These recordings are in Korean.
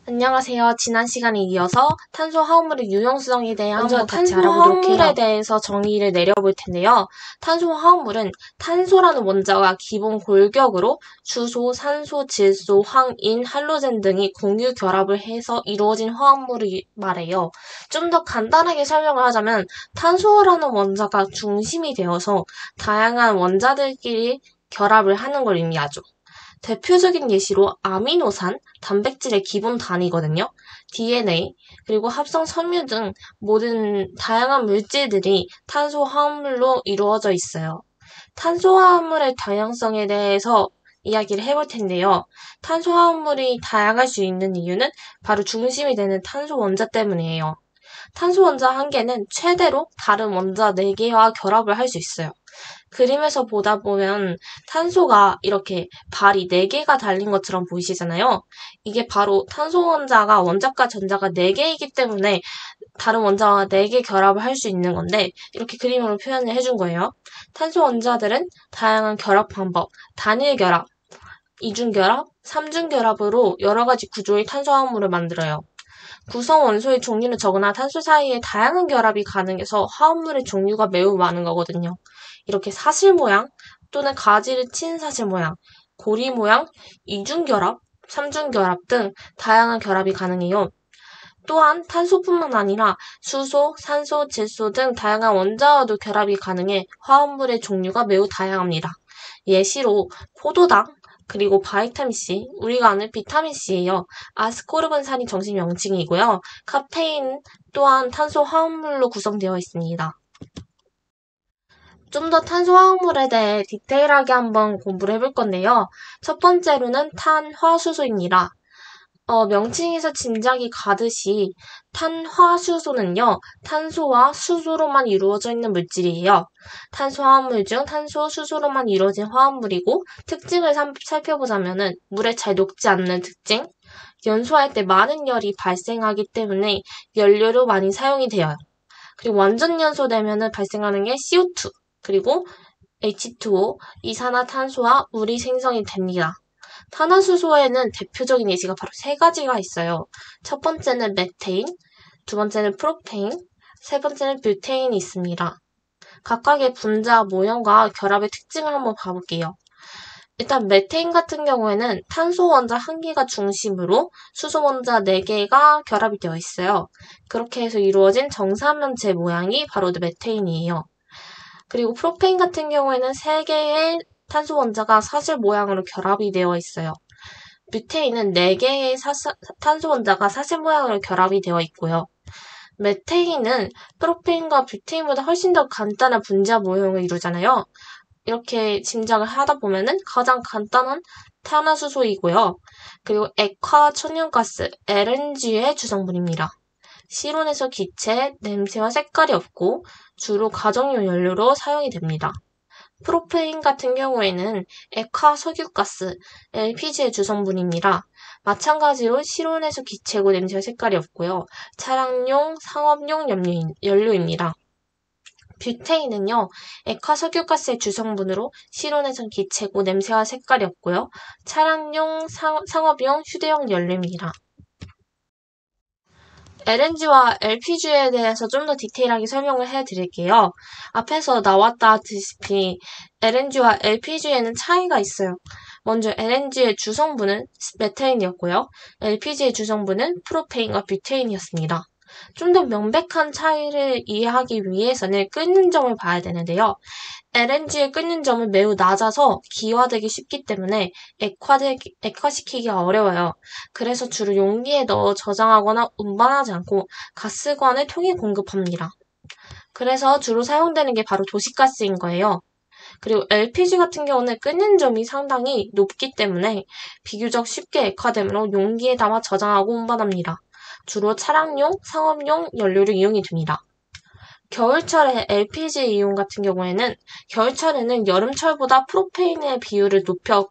안녕하세요. 지난 시간에 이어서 탄소 화합물의 유용성에 대해 먼저 한번 같이 탄소 알아보도록 해요. 화합물에 대해서 정의를 내려볼 텐데요. 탄소 화합물은 탄소라는 원자가 기본 골격으로 수소, 산소, 질소, 황인, 할로젠 등이 공유 결합을 해서 이루어진 화합물을 말해요. 좀 더 간단하게 설명을 하자면 탄소라는 원자가 중심이 되어서 다양한 원자들끼리 결합을 하는 걸 의미하죠. 대표적인 예시로 아미노산, 단백질의 기본 단위거든요. DNA, 그리고 합성 섬유 등 모든 다양한 물질들이 탄소 화합물로 이루어져 있어요. 탄소 화합물의 다양성에 대해서 이야기를 해볼 텐데요. 탄소 화합물이 다양할 수 있는 이유는 바로 중심이 되는 탄소 원자 때문이에요. 탄소 원자 한 개는 최대로 다른 원자 4개와 결합을 할 수 있어요. 그림에서 보다 보면 탄소가 이렇게 발이 4개가 달린 것처럼 보이시잖아요. 이게 바로 탄소 원자가 원자과 전자가 4개이기 때문에 다른 원자와 4개 결합을 할 수 있는 건데 이렇게 그림으로 표현을 해준 거예요. 탄소 원자들은 다양한 결합 방법, 단일 결합, 이중 결합, 삼중 결합으로 여러 가지 구조의 탄소화합물을 만들어요. 구성 원소의 종류는 적으나 탄소 사이에 다양한 결합이 가능해서 화합물의 종류가 매우 많은 거거든요. 이렇게 사실 모양 또는 가지를 친 사실 모양, 고리 모양, 이중 결합, 삼중 결합 등 다양한 결합이 가능해요. 또한 탄소뿐만 아니라 수소, 산소, 질소 등 다양한 원자와도 결합이 가능해 화합물의 종류가 매우 다양합니다. 예시로 포도당, 그리고 바이타민C, 우리가 아는 비타민C예요. 아스코르본산이 정식 명칭이고요. 카페인 또한 탄소 화합물로 구성되어 있습니다. 좀 더 탄소 화합물에 대해 디테일하게 한번 공부를 해볼 건데요. 첫 번째로는 탄화수소입니다. 명칭에서 짐작이 가듯이 탄화수소는요, 탄소와 수소로만 이루어져 있는 물질이에요. 탄소화합물 중 탄소, 수소로만 이루어진 화합물이고, 특징을 살펴보자면은, 물에 잘 녹지 않는 특징, 연소할 때 많은 열이 발생하기 때문에 연료로 많이 사용이 돼요. 그리고 완전 연소되면은 발생하는 게 CO2, 그리고 H2O, 이산화탄소와 물이 생성이 됩니다. 탄화수소에는 대표적인 예시가 바로 3가지가 있어요. 첫 번째는 메테인, 두 번째는 프로페인, 세 번째는 뷰테인이 있습니다. 각각의 분자 모형과 결합의 특징을 한번 봐볼게요. 일단 메테인 같은 경우에는 탄소 원자 1개가 중심으로 수소 원자 4개가 결합이 되어 있어요. 그렇게 해서 이루어진 정사면체 모양이 바로 메테인이에요. 그리고 프로페인 같은 경우에는 3개의 탄소 원자가 사슬 모양으로 결합이 되어 있어요. 뷰테인은 4개의 탄소 원자가 사슬 모양으로 결합이 되어 있고요. 메테인은 프로페인과 뷰테인보다 훨씬 더 간단한 분자 모형을 이루잖아요. 이렇게 짐작을 하다 보면은 가장 간단한 탄화수소이고요. 그리고 액화 천연가스 LNG의 주성분입니다. 실온에서 기체, 냄새와 색깔이 없고 주로 가정용 연료로 사용이 됩니다. 프로페인 같은 경우에는 액화 석유가스, LPG의 주성분입니다. 마찬가지로 실온에서 기체고 냄새와 색깔이 없고요. 차량용, 상업용 연료입니다. 뷰테인은요, 액화 석유가스의 주성분으로 실온에선 기체고 냄새와 색깔이 없고요. 차량용, 상업용, 휴대용 연료입니다. LNG와 LPG에 대해서 좀 더 디테일하게 설명을 해드릴게요. 앞에서 나왔다시피 LNG와 LPG에는 차이가 있어요. 먼저 LNG의 주성분은 메테인이었고요. LPG의 주성분은 프로페인과 뷰테인이었습니다. 좀 더 명백한 차이를 이해하기 위해서는 끓는 점을 봐야 되는데요. LNG의 끓는 점은 매우 낮아서 기화되기 쉽기 때문에 액화시키기가 어려워요. 그래서 주로 용기에 넣어 저장하거나 운반하지 않고 가스관을 통해 공급합니다. 그래서 주로 사용되는 게 바로 도시가스인 거예요. 그리고 LPG 같은 경우는 끓는 점이 상당히 높기 때문에 비교적 쉽게 액화되므로 용기에 담아 저장하고 운반합니다. 주로 차량용, 상업용 연료를 이용이 됩니다. 겨울철에 LPG 이용 같은 경우에는 겨울철에는 여름철보다 프로페인의 비율을 높여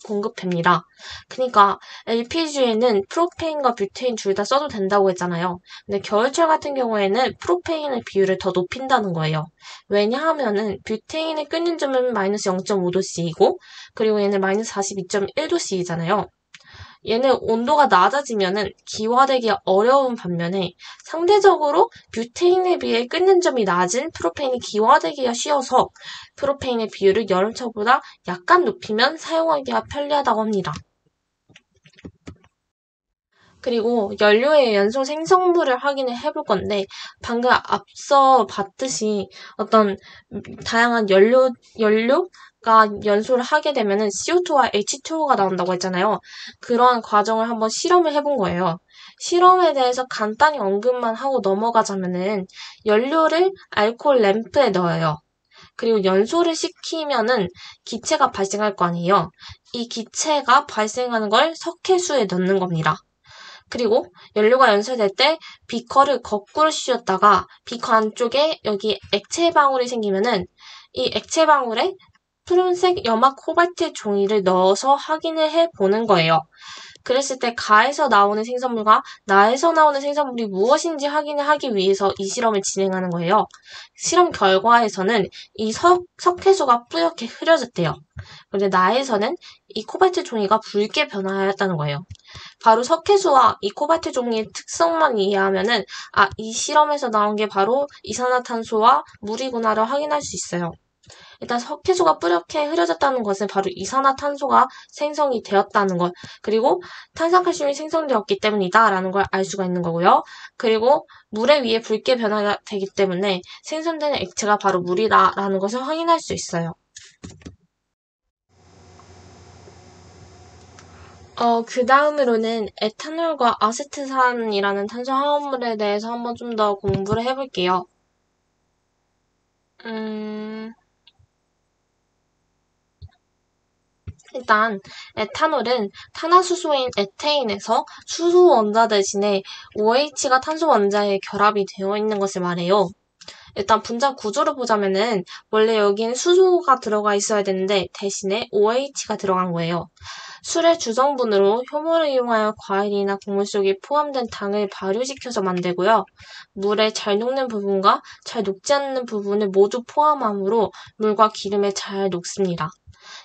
공급합니다. 그러니까 LPG에는 프로페인과 뷰테인 둘 다 써도 된다고 했잖아요. 근데 겨울철 같은 경우에는 프로페인의 비율을 더 높인다는 거예요. 왜냐하면은 뷰테인의 끓는 점은 마이너스 0.5도씨이고 그리고 얘는 마이너스 42.1도씨이잖아요. 얘는 온도가 낮아지면은 기화되기 어려운 반면에 상대적으로 뷰테인에 비해 끓는 점이 낮은 프로페인이 기화되기가 쉬워서 프로페인의 비율을 여름철보다 약간 높이면 사용하기가 편리하다고 합니다. 그리고 연료의 연소 생성물을 확인을 해볼 건데, 방금 앞서 봤듯이 어떤 다양한 연료가 연소를 하게 되면은 CO2와 H2O가 나온다고 했잖아요. 그러한 과정을 한번 실험을 해본 거예요. 실험에 대해서 간단히 언급만 하고 넘어가자면은 연료를 알코올 램프에 넣어요. 그리고 연소를 시키면은 기체가 발생할 거 아니에요. 이 기체가 발생하는 걸 석회수에 넣는 겁니다. 그리고 연료가 연소될 때 비커를 거꾸로 씌웠다가 비커 안쪽에 여기 액체 방울이 생기면은 이 액체 방울에 푸른색 염화 코발트 종이를 넣어서 확인을 해 보는 거예요. 그랬을 때 가에서 나오는 생성물과 나에서 나오는 생성물이 무엇인지 확인을 하기 위해서 이 실험을 진행하는 거예요. 실험 결과에서는 이 석회수가 뿌옇게 흐려졌대요. 그런데 나에서는 이 코발트 종이가 붉게 변화하였다는 거예요. 바로 석회수와 이 코발트 종이의 특성만 이해하면은 이 실험에서 나온 게 바로 이산화탄소와 물이구나를 확인할 수 있어요. 일단 석회수가 뿌옇게 흐려졌다는 것은 바로 이산화탄소가 생성이 되었다는 것, 그리고 탄산칼슘이 생성되었기 때문이다라는 걸 알 수가 있는 거고요. 그리고 물에 의해 붉게 변화가 되기 때문에 생성되는 액체가 바로 물이다라는 것을 확인할 수 있어요. 그 다음으로는 에탄올과 아세트산이라는 탄소 화합물에 대해서 한번 좀 더 공부를 해볼게요. 일단 에탄올은 탄화수소인 에테인에서 수소 원자 대신에 OH가 탄소 원자에 결합이 되어 있는 것을 말해요. 일단 분자 구조를 보자면은 원래 여기는 수소가 들어가 있어야 되는데 대신에 OH가 들어간 거예요. 술의 주성분으로 효모를 이용하여 과일이나 곡물 속에 포함된 당을 발효시켜서 만들고요. 물에 잘 녹는 부분과 잘 녹지 않는 부분을 모두 포함하므로 물과 기름에 잘 녹습니다.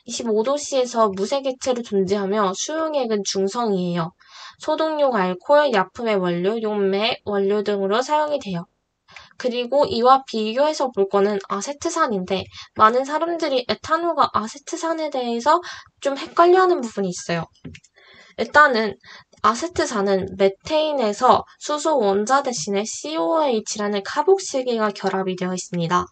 25도씨에서 무색액체로 존재하며 수용액은 중성이에요. 소독용 알코올, 약품의 원료, 용매, 원료 등으로 사용이 돼요. 그리고 이와 비교해서 볼 거는 아세트산인데 많은 사람들이 에탄올과 아세트산에 대해서 좀 헷갈려하는 부분이 있어요. 일단은 아세트산은 메테인에서 수소 원자 대신에 COH라는 카복실계가 결합이 되어 있습니다.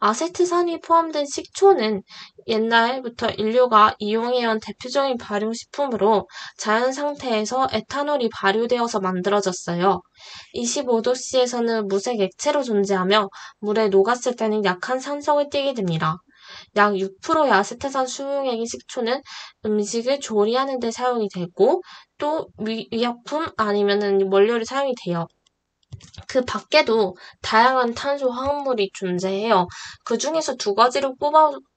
아세트산이 포함된 식초는 옛날부터 인류가 이용해온 대표적인 발효식품으로 자연 상태에서 에탄올이 발효되어서 만들어졌어요. 25도씨에서는 무색 액체로 존재하며 물에 녹았을 때는 약한 산성을 띠게 됩니다. 약 6%의 아세트산 수용액인 식초는 음식을 조리하는 데 사용이 되고 또 위약품 아니면은 원료로 사용이 돼요. 그 밖에도 다양한 탄소 화합물이 존재해요. 그 중에서 두 가지를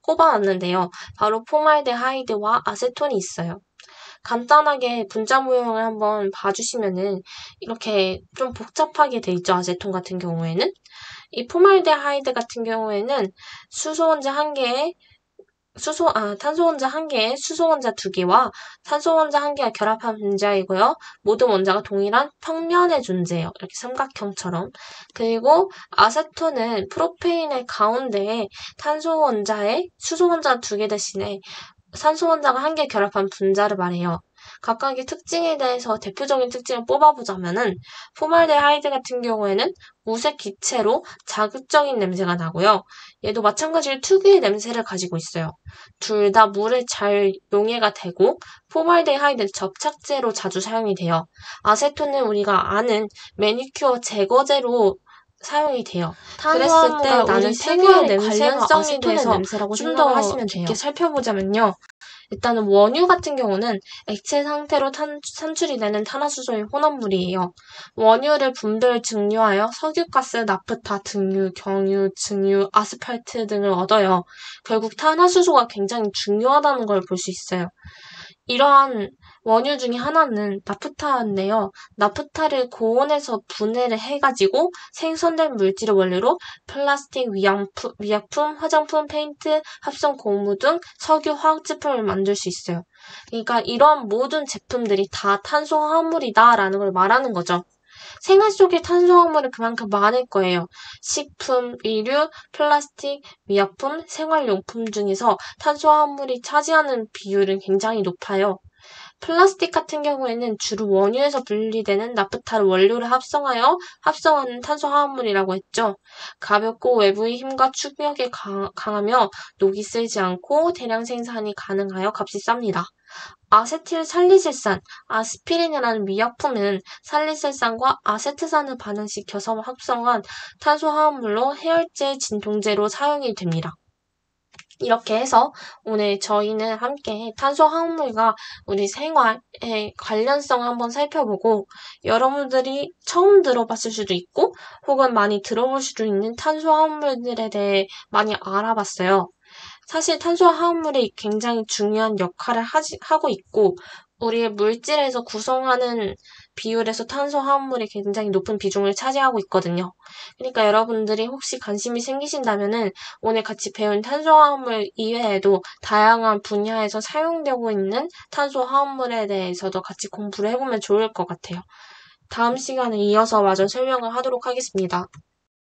꼽아왔는데요. 바로 포말데하이드와 아세톤이 있어요. 간단하게 분자 모형을 한번 봐주시면은 이렇게 좀 복잡하게 돼 있죠. 아세톤 같은 경우에는. 이 포말데하이드 같은 경우에는 수소 원자 한 개에 탄소 원자 한 개에 수소 원자 두 개와 산소 원자 한 개가 결합한 분자이고요. 모든 원자가 동일한 평면에 존재해요. 이렇게 삼각형처럼. 그리고 아세톤은 프로페인의 가운데에 탄소 원자에 수소 원자 두 개 대신에 산소 원자가 한 개 결합한 분자를 말해요. 각각의 특징에 대해서 대표적인 특징을 뽑아보자면은 포말데하이드 같은 경우에는 무색 기체로 자극적인 냄새가 나고요. 얘도 마찬가지로 특유의 냄새를 가지고 있어요. 둘 다 물에 잘 용해가 되고 포말데하이드는 접착제로 자주 사용이 돼요. 아세톤은 우리가 아는 매니큐어 제거제로 사용이 돼요. 그랬을 때 나는 특유의 냄새가 아세톤의 냄새라고 생각을 하시면 돼요. 깊게 살펴보자면요. 일단은 원유 같은 경우는 액체 상태로 산출이 되는 탄화수소의 혼합물이에요. 원유를 분별 증류하여 석유가스, 나프타, 등유, 경유, 증유, 아스팔트 등을 얻어요. 결국 탄화수소가 굉장히 중요하다는 걸 볼 수 있어요. 이러한 원유 중에 하나는 나프타인데요. 나프타를 고온에서 분해를 해가지고 생성된 물질을 원료로 플라스틱, 위약품, 화장품, 페인트, 합성 고무 등 석유 화학 제품을 만들 수 있어요. 그러니까 이런 모든 제품들이 다 탄소화물이다라는 걸 말하는 거죠. 생활 속에 탄수화물이 그만큼 많을 거예요. 식품, 의류, 플라스틱, 미약품, 생활용품 중에서 탄수화물이 차지하는 비율은 굉장히 높아요. 플라스틱 같은 경우에는 주로 원유에서 분리되는 나프타를 원료를 합성하는 탄수화물이라고 했죠. 가볍고 외부의 힘과 충격에 강하며 녹이 슬지 않고 대량 생산이 가능하여 값이 쌉니다. 아세틸살리실산, 아스피린이라는 미약품은 살리실산과 아세트산을 반응시켜서 합성한 탄수화물로 해열제, 진통제로 사용이 됩니다. 이렇게 해서 오늘 저희는 함께 탄수화물과 우리 생활의 관련성을 한번 살펴보고 여러분들이 처음 들어봤을 수도 있고 혹은 많이 들어볼 수도 있는 탄수화물들에 대해 많이 알아봤어요. 사실 탄수화물이 굉장히 중요한 역할을 하고 있고 우리의 물질에서 구성하는 비율에서 탄수화물이 굉장히 높은 비중을 차지하고 있거든요. 그러니까 여러분들이 혹시 관심이 생기신다면은 오늘 같이 배운 탄수화물 이외에도 다양한 분야에서 사용되고 있는 탄수화물에 대해서도 같이 공부를 해보면 좋을 것 같아요. 다음 시간에 이어서 마저 설명을 하도록 하겠습니다.